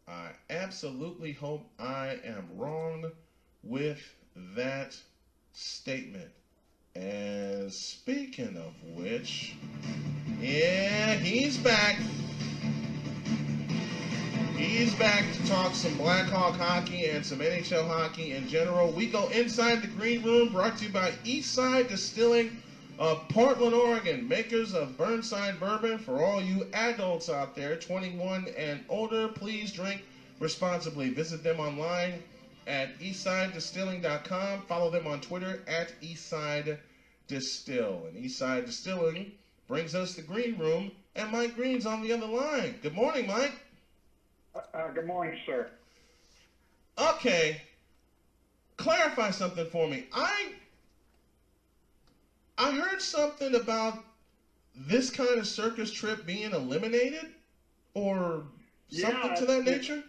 I absolutely hope I am wrong with that statement. And speaking of which, yeah, he's back. He's back to talk some Blackhawk hockey and some NHL hockey in general. We go inside the green room, brought to you by Eastside Distilling of Portland, Oregon, makers of Burnside Bourbon. For all you adults out there, 21 and older, please drink responsibly. Visit them online at eastsidedistilling.com. Follow them on Twitter at Eastside Distill. And Eastside Distilling brings us the green room, and Mike Green's on the other line. Good morning, Mike. Good morning, sir. Okay, clarify something for me. I heard something about this kind of circus trip being eliminated, or something to that nature.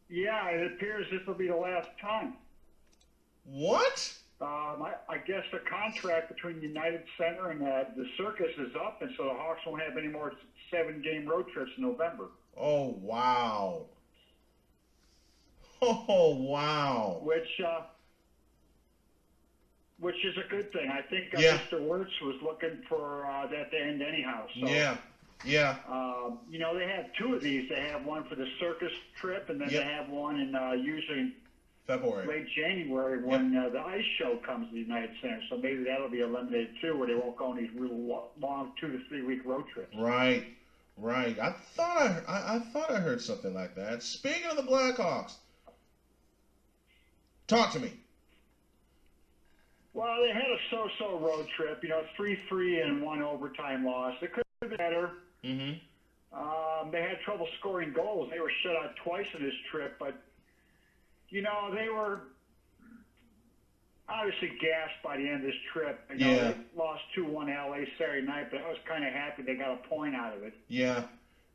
Yeah, it appears this will be the last time. What? I guess the contract between United Center and the circus is up, and so the Hawks won't have any more 7-game road trips in November. Oh wow! Oh wow! Which is a good thing. I think Yeah. Mr. Wirtz was looking for that to end anyhow. So, Yeah. Yeah. They have two of these. They have one for the circus trip, and then Yep. they have one in usually February. late January when the ice show comes to the United Center. So maybe that'll be eliminated too, where they won't go on these real long 2 to 3 week road trips. Right. Right. I thought I heard something like that. Speaking of the Blackhawks, talk to me. Well, they had a so-so road trip. 3-3 and 1 overtime loss. It could have been better. Mm-hmm. They had trouble scoring goals. They were shut out twice in this trip, but they were obviously gassed by the end of this trip. They lost 2-1 LA Saturday night, but I was kind of happy they got a point out of it. Yeah.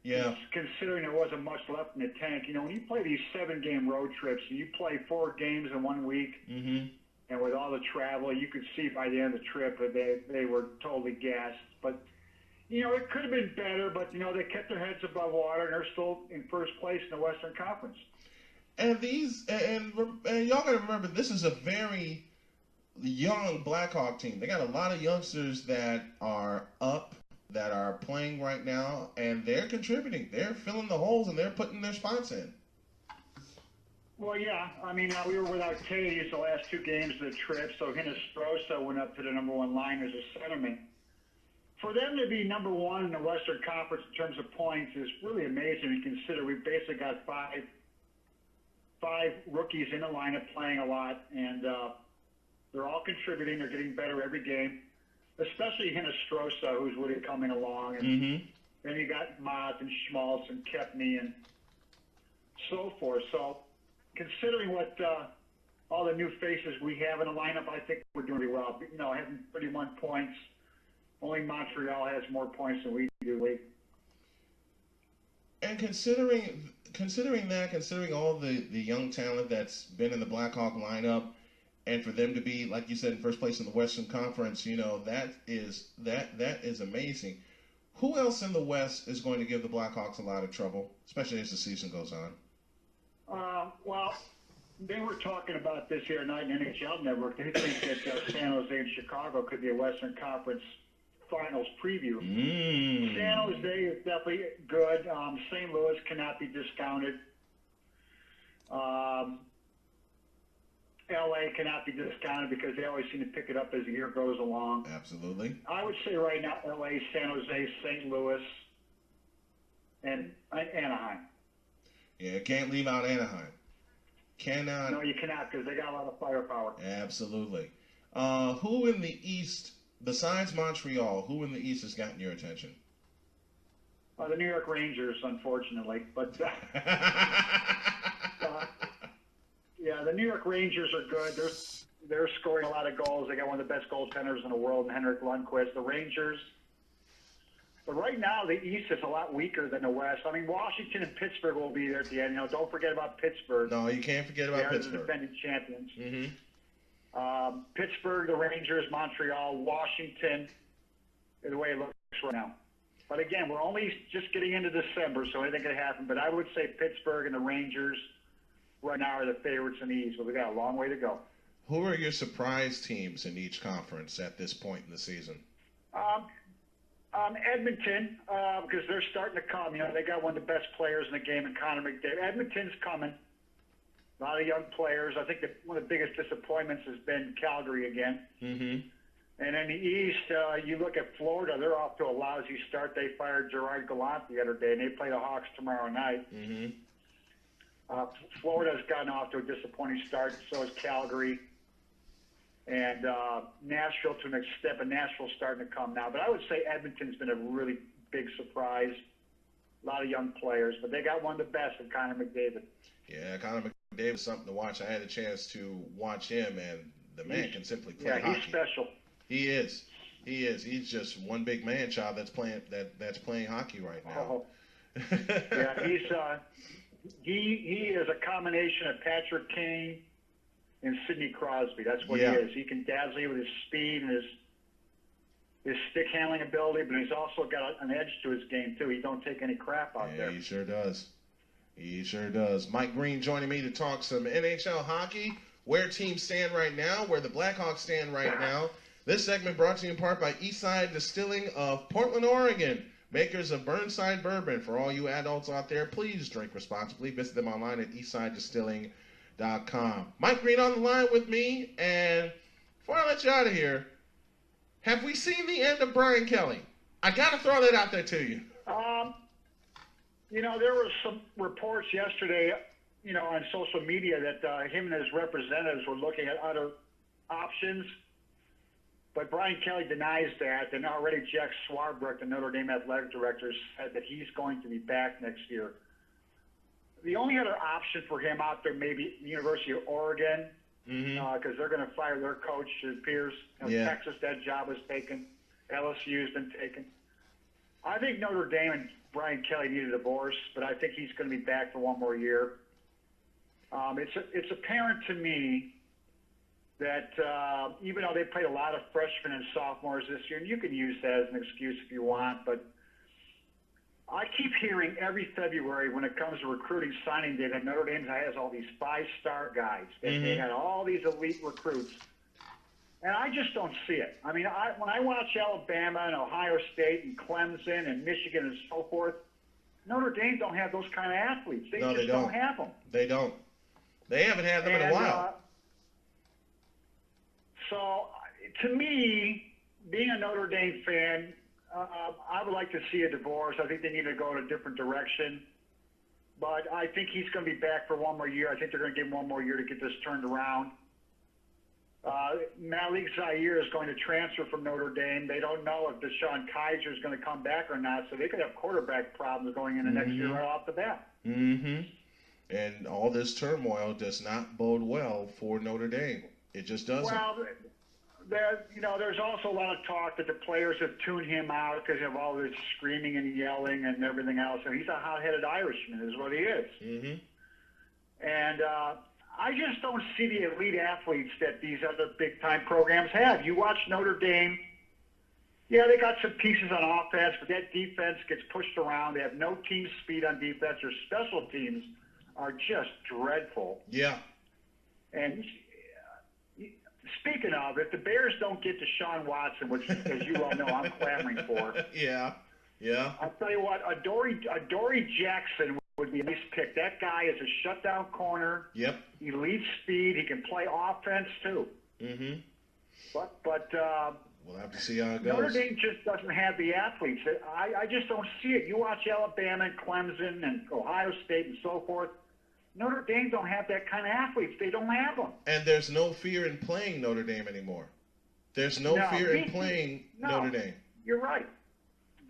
Yeah. Considering there wasn't much left in the tank. When you play these 7-game road trips and you play 4 games in 1 week, Mm-hmm. and with all the travel, you could see by the end of the trip that they were totally gassed. But, it could have been better, but, they kept their heads above water, and they're still in first place in the Western Conference. And y'all got to remember, this is a very young Blackhawk team. They got a lot of youngsters that are up, that are playing right now, and they're contributing. They're filling the holes, and they're putting their spots in. Well, yeah. We were without Taves the last 2 games of the trip, so Hinostroza went up to the number 1 line as a centerman. For them to be number 1 in the Western Conference in terms of points is really amazing. You consider we've basically got five rookies in the lineup playing a lot, and they're all contributing. They're getting better every game, especially Hinostroza, who's really coming along. And then you got Mott and Schmaltz and Kepney and so forth. So considering what all the new faces we have in the lineup, I think we're doing really well. Having 31 points, only Montreal has more points than we do. And considering all the young talent that's been in the Blackhawk lineup, and for them to be, like you said, in first place in the Western Conference, that is amazing. Who else in the West is going to give the Blackhawks a lot of trouble, especially as the season goes on? Well, they were talking about this here tonight in NHL Network. They think that San Jose and Chicago could be a Western Conference Finals preview. San Jose is definitely good. St. Louis cannot be discounted. LA cannot be discounted because they always seem to pick it up as the year goes along. Absolutely. I would say right now LA, San Jose, St. Louis, and Anaheim. Yeah, can't leave out Anaheim. Cannot. No, you cannot, because they got a lot of firepower. Absolutely. Who in the East, besides Montreal, who in the East has gotten your attention? The New York Rangers, unfortunately. But yeah, the New York Rangers are good. They're scoring a lot of goals. They got one of the best goaltenders in the world, in Henrik Lundqvist. The Rangers. But right now, the East is a lot weaker than the West. Washington and Pittsburgh will be there at the end. Don't forget about Pittsburgh. No, you can't forget about Pittsburgh. They are the defending champions. Mm-hmm. Pittsburgh, the Rangers, Montreal, Washington, the way it looks right now. But again, we're only just getting into December, so anything could happen. But I would say Pittsburgh and the Rangers right now are the favorites in the East, but we got a long way to go. Who are your surprise teams in each conference at this point in the season? Edmonton, because they're starting to come. You know, they got one of the best players in the game in Connor McDavid. Edmonton's coming. A lot of young players. I think that one of the biggest disappointments has been Calgary again. Mm-hmm. And in the East, you look at Florida, they're off to a lousy start. They fired Gerard Gallant the other day, and they play the Hawks tomorrow night. Mm-hmm. Florida's gotten off to a disappointing start, so is Calgary. And Nashville to an extent, but Nashville's starting to come now. But I would say Edmonton's been a really big surprise. A lot of young players, but they got one of the best in Connor McDavid. Yeah, Connor McDavid is something to watch. I had a chance to watch him, and the man can simply play hockey. Yeah, he's special. He is. He is. He's just one big man child that's playing hockey right now. Oh. Yeah, he is a combination of Patrick Kane and Sidney Crosby. That's what he is. He can dazzle you with his speed and his stick handling ability, but he's also got an edge to his game too. He don't take any crap out there. Yeah, he sure does. He sure does. Mike Green joining me to talk some NHL hockey, where teams stand right now, where the Blackhawks stand right now. This segment brought to you in part by Eastside Distilling of Portland, Oregon, makers of Burnside Bourbon. For all you adults out there, please drink responsibly. Visit them online at eastsidedistilling.com. Mike Green on the line with me, and before I let you out of here, have we seen the end of Brian Kelly? I got to throw that out there to you. You know, there were some reports yesterday, you know, on social media that him and his representatives were looking at other options. But Brian Kelly denies that, and already Jack Swarbrick, the Notre Dame athletic director, said that he's going to be back next year. The only other option for him out there may be the University of Oregon, because they're going to fire their coach, it appears. Texas, that job was taken. LSU's been taken. I think Notre Dame and Brian Kelly need a divorce, but I think he's going to be back for one more year. It's apparent to me that even though they played a lot of freshmen and sophomores this year, and you can use that as an excuse if you want, but I keep hearing every February when it comes to recruiting signing day that Notre Dame has all these five-star guys. They had all these elite recruits. And I just don't see it. I mean, when I watch Alabama and Ohio State and Clemson and Michigan and so forth, Notre Dame don't have those kind of athletes. They don't have them. They don't. They haven't had them in a while. So, to me, being a Notre Dame fan, I would like to see a divorce. I think they need to go in a different direction. But I think he's going to be back for one more year. I think they're going to give him one more year to get this turned around. Malik Zaire is going to transfer from Notre Dame. They don't know if Deshaun Kaiser is going to come back or not, so they could have quarterback problems going into next year right off the bat. And all this turmoil does not bode well for Notre Dame. It just doesn't. Well, there's also a lot of talk that the players have tuned him out because of all this screaming and yelling and everything else. And he's a hot-headed Irishman, is what he is. And I just don't see the elite athletes that these other big-time programs have. You watch Notre Dame. Yeah, they got some pieces on offense, but that defense gets pushed around. They have no team speed on defense. Their special teams are just dreadful. Yeah. And speaking of, if the Bears don't get Deshaun Watson, which, as you all know, I'm clamoring for. Yeah. I'll tell you what, Adoree Jackson would be a nice pick. That guy is a shutdown corner. Yep. He leads speed. He can play offense, too. But we'll have to see how it goes. Notre Dame just doesn't have the athletes. I just don't see it. You watch Alabama and Clemson and Ohio State and so forth. Notre Dame don't have that kind of athletes. They don't have them. And there's no fear in playing Notre Dame anymore. There's no fear in playing Notre Dame. You're right.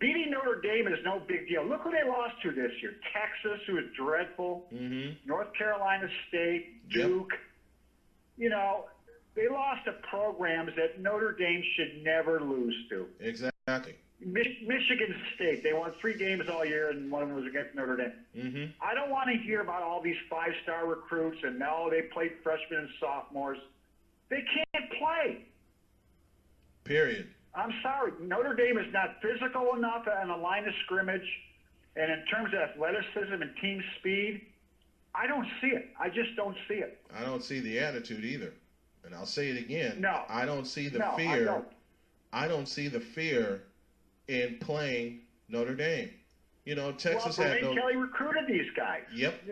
Beating Notre Dame is no big deal. Look who they lost to this year. Texas, who is dreadful. North Carolina State, Duke. You know, they lost to programs that Notre Dame should never lose to. Exactly. Michigan State, they won 3 games all year, and one of them was against Notre Dame. I don't want to hear about all these five-star recruits and now they played freshmen and sophomores. They can't play. Period. I'm sorry. Notre Dame is not physical enough on the line of scrimmage, and in terms of athleticism and team speed, I don't see it. I just don't see it. I don't see the attitude either. And I'll say it again. No. I don't see the No, fear. I don't. I don't see the fear in playing Notre Dame. You know, Texas well, had no. Kelly recruited these guys. Yep.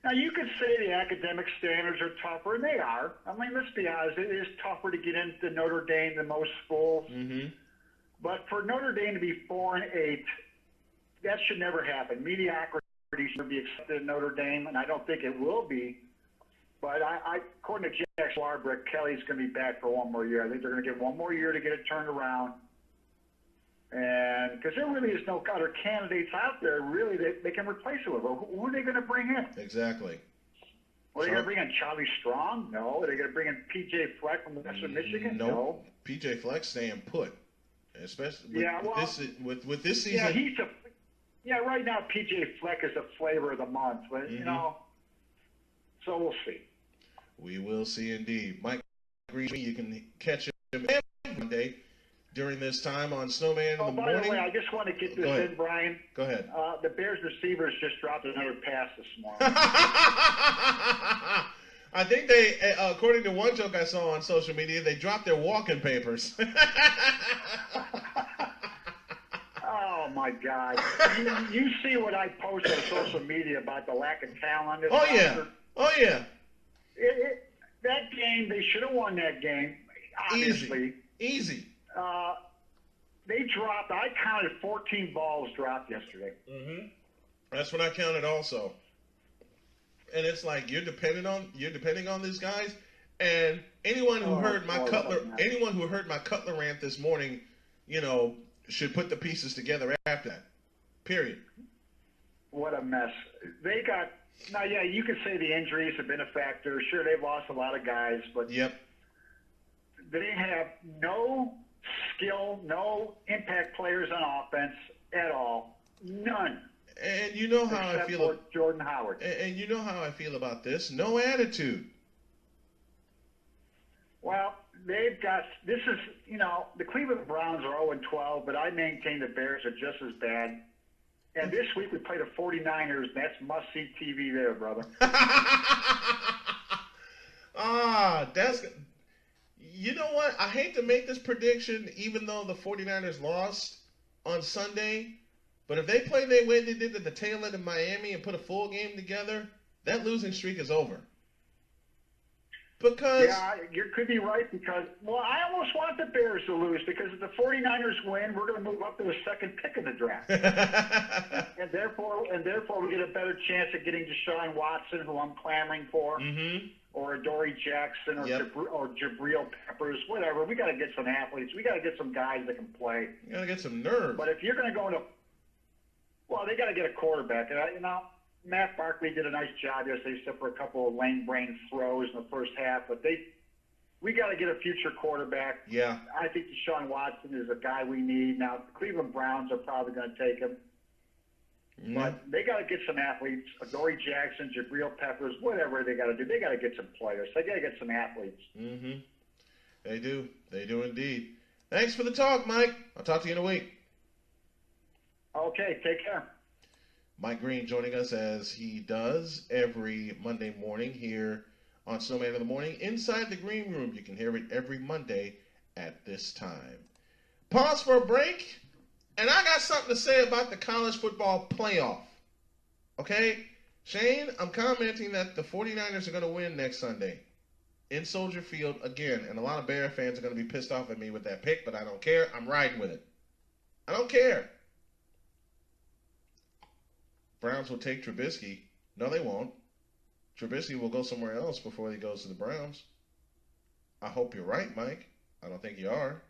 Now, you could say the academic standards are tougher, and they are. I mean, let's be honest. It is tougher to get into Notre Dame than most schools. Mm-hmm. But for Notre Dame to be 4-8, that should never happen. Mediocrity should be accepted in Notre Dame, and I don't think it will be. But according to Jack Swarbrick, Kelly's going to be back for one more year. I think they're going to get one more year to get it turned around. And because there really is no other candidates out there, really, they can replace it with. Who are they going to bring in? Exactly. Are they going to bring in Charlie Strong? No. Are they going to bring in P.J. Fleck from Western Michigan? No. P.J. Fleck staying put, especially with this season. Yeah, right now P.J. Fleck is the flavor of the month, but you know, so we'll see. We will see indeed. Mike Green, you can catch him every Monday during this time on Snowman in the morning. By the way, I just want to get this in, Brian. Go ahead. The Bears receivers just dropped another pass this morning. I think they, according to one joke I saw on social media, they dropped their walking papers. Oh, my God. You see what I post on social media about the lack of talent. Oh, yeah. That game, they should have won that game, obviously. Easy. They dropped, I counted 14 balls dropped yesterday. Mm-hmm. That's what I counted also. And it's like you're depending on these guys. And anyone who heard my Cutler rant this morning, you know, should put the pieces together after that. Period. What a mess. They got now. Yeah, you could say the injuries have been a factor. Sure, they've lost a lot of guys, but yep, they have no skill, no impact players on offense at all. None. And you know how I feel about Jordan Howard. And you know how I feel about this. No attitude. Well, they've got this is the Cleveland Browns are 0-12, but I maintain the Bears are just as bad. And this week we play the 49ers. And that's must-see TV there, brother. That's. You know what? I hate to make this prediction, even though the 49ers lost on Sunday. But if they play the way they did at the tail end of Miami and put a full game together, that losing streak is over. Because you could be right because I almost want the Bears to lose because if the 49ers win, we're going to move up to the second pick in the draft. and therefore we get a better chance of getting Deshaun Watson, who I'm clamoring for, or Adoree Jackson or Jabril Peppers, whatever. We got to get some athletes. We got to get some guys that can play. You got to get some nerve. But if you're going to go into they got to get a quarterback. And Matt Barkley did a nice job yesterday, except for a couple of lame brain throws in the first half. But we got to get a future quarterback. Yeah. I think Deshaun Watson is a guy we need. Now, the Cleveland Browns are probably going to take him. But they got to get some athletes. Adoree Jackson, Jabril Peppers, whatever they got to do. They got to get some players. They got to get some athletes. Mm-hmm. They do. They do indeed. Thanks for the talk, Mike. I'll talk to you in a week. Okay, take care. Mike Green joining us as he does every Monday morning here on Snowman in the Morning. Inside the Green Room, you can hear it every Monday at this time. Pause for a break, and I got something to say about the college football playoff. Okay? Shane, I'm commenting that the 49ers are going to win next Sunday in Soldier Field again, and a lot of Bear fans are going to be pissed off at me with that pick, but I don't care. I'm riding with it. I don't care. Browns will take Trubisky. No, they won't. Trubisky will go somewhere else before he goes to the Browns. I hope you're right, Mike. I don't think you are.